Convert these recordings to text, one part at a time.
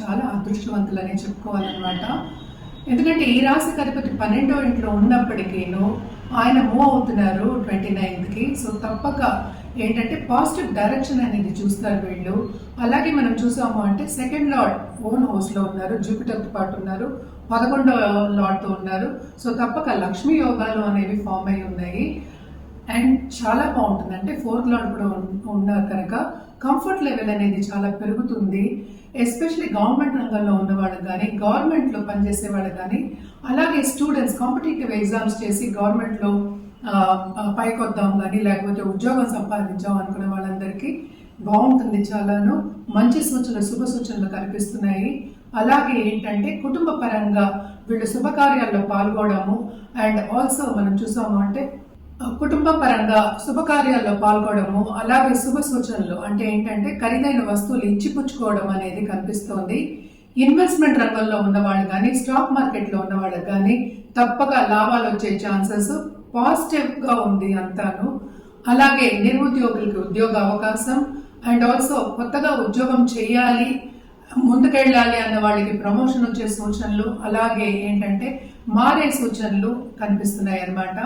చాలా అదృష్టవంతులని చెప్పుకోవాలన్నమాట. ఎందుకంటే ఈ రాశికి అధిపతి 12వ ఇంట్లో ఉన్నప్పటికీను ఆయన మూవ్ అవుతున్నారు 29కి. సో తప్పక ఏంటంటే పాజిటివ్ డైరెక్షన్ అనేది చూస్తారు వీళ్ళు. అలాగే మనం చూసాము అంటే సెకండ్ లార్డ్ ఓన్ హౌస్లో ఉన్నారు, జూపిటర్తో పాటు ఉన్నారు, 11వ లార్డ్తో ఉన్నారు. సో తప్పక లక్ష్మీ యోగాలు అనేవి ఫామ్ అయి ఉన్నాయి. అండ్ చాలా బాగుంటుంది, అంటే ఫోర్త్ లార్డ్ కూడా ఉన్నారు కనుక కంఫర్ట్ లెవెల్ అనేది చాలా పెరుగుతుంది. ఎస్పెషలీ గవర్నమెంట్ రంగంలో ఉన్న వాళ్ళు కానీ, గవర్నమెంట్లో పనిచేసే వాళ్ళు కానీ, అలాగే స్టూడెంట్స్ కాంపిటేటివ్ ఎగ్జామ్స్ చేసి గవర్నమెంట్లో పైకి వద్దాం కానీ, లేకపోతే ఉద్యోగం సంపాదించాం అనుకునే వాళ్ళందరికీ బాగుంటుంది. చాలాను మంచి సూచనలు, శుభ సూచనలు కనిపిస్తున్నాయి. అలాగే ఏంటంటే కుటుంబ పరంగా వీళ్ళు శుభకార్యాల్లో పాల్గొనడము, అండ్ ఆల్సో మనం చూసాము అంటే కుటుంబ పరంగా శుభకార్యాల్లో పాల్గొనడము, అలాగే శుభ సూచనలు అంటే ఏంటంటే ఖరీదైన వస్తువులు ఇచ్చిపుచ్చుకోవడం అనేది కనిపిస్తోంది. ఇన్వెస్ట్మెంట్ రంగంలో ఉన్న వాళ్ళు కానీ, స్టాక్ మార్కెట్లో ఉన్న వాళ్ళకి కానీ తప్పక లాభాలు వచ్చే ఛాన్సెస్ పాజిటివ్గా ఉంది అంతాను. అలాగే నిరుద్యోగులకి ఉద్యోగ అవకాశం, అండ్ ఆల్సో కొత్తగా ఉద్యోగం చేయాలి, ముందుకెళ్ళాలి అన్న వాళ్ళకి ప్రమోషన్ వచ్చే సూచనలు, అలాగే ఏంటంటే మారే సూచనలు కనిపిస్తున్నాయి అన్నమాట.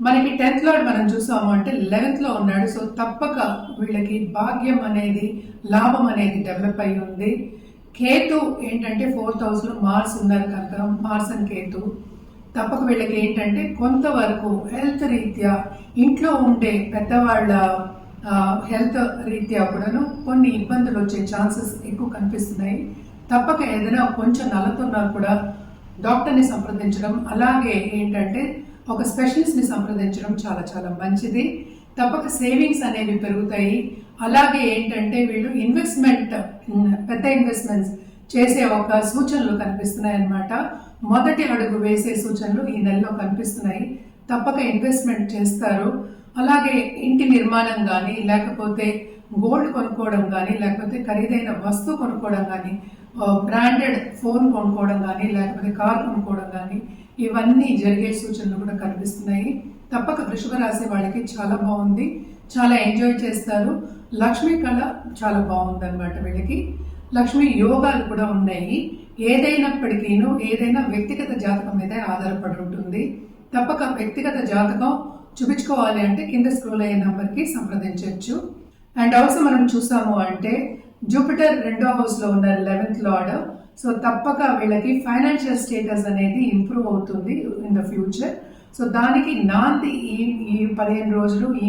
మనకి 10th లార్డ్ మనం చూసాము అంటే 11th లో ఉన్నాడు. సో తప్పక వీళ్ళకి భాగ్యం అనేది, లాభం అనేది డెవలప్ అయి ఉంది. కేతు ఏంటంటే 4th హౌస్ లో మార్స్ ఉన్నారు కనుక, మార్స్ అండ్ కేతు తప్పక వీళ్ళకి ఏంటంటే కొంతవరకు హెల్త్ రీత్యా, ఇంట్లో ఉండే పెద్దవాళ్ళ హెల్త్ రీత్యా కూడాను కొన్ని ఇబ్బందులు వచ్చే ఛాన్సెస్ ఎక్కువ కనిపిస్తున్నాయి. తప్పక ఏదైనా కొంచెం నలుతున్నా కూడా డాక్టర్ని సంప్రదించడం, అలాగే ఏంటంటే ఒక స్పెషలిస్ట్ని సంప్రదించడం చాలా చాలా మంచిది. తప్పక సేవింగ్స్ అనేవి పెరుగుతాయి. అలాగే ఏంటంటే వీళ్ళు ఇన్వెస్ట్మెంట్, పెద్ద ఇన్వెస్ట్మెంట్స్ చేసే ఒక సూచనలు కనిపిస్తున్నాయి అన్నమాట. మొదటి అడుగు వేసే సూచనలు ఈ నెలలో కనిపిస్తున్నాయి. తప్పక ఇన్వెస్ట్మెంట్ చేస్తారు. అలాగే ఇంటి నిర్మాణం కానీ, లేకపోతే గోల్డ్ కొనుక్కోవడం కానీ, లేకపోతే ఖరీదైన వస్తువు కొనుక్కోవడం కానీ, బ్రాండెడ్ ఫోన్ కొనుక్కోవడం కానీ, లేకపోతే కార్ కొనుక్కోవడం కానీ, ఇవన్నీ జరిగే సూచనలు కూడా కనిపిస్తున్నాయి. తప్పక వృషభ రాశి వాళ్ళకి చాలా బాగుంది, చాలా ఎంజాయ్ చేస్తారు. లక్ష్మీ కళ చాలా బాగుంది అనమాట. వీళ్ళకి లక్ష్మీ యోగాలు కూడా ఉన్నాయి. ఏదైనప్పటికీను ఏదైనా వ్యక్తిగత జాతకం మీద ఆధారపడి ఉంటుంది. తప్పక వ్యక్తిగత జాతకం చూపించుకోవాలి అంటే కింద స్క్రోల్ అయ్యే నంబర్కి సంప్రదించవచ్చు. అండ్ ఆల్సో మనం చూసాము అంటే జూపిటర్ 2వ హౌస్ లో ఉన్న 11th లార్డ్. సో తప్పక వీళ్ళకి ఫైనాన్షియల్ స్టేటస్ అనేది ఇంప్రూవ్ అవుతుంది ఇన్ ద ఫ్యూచర్. సో దానికి నాంది ఈ 15 రోజులు, ఈ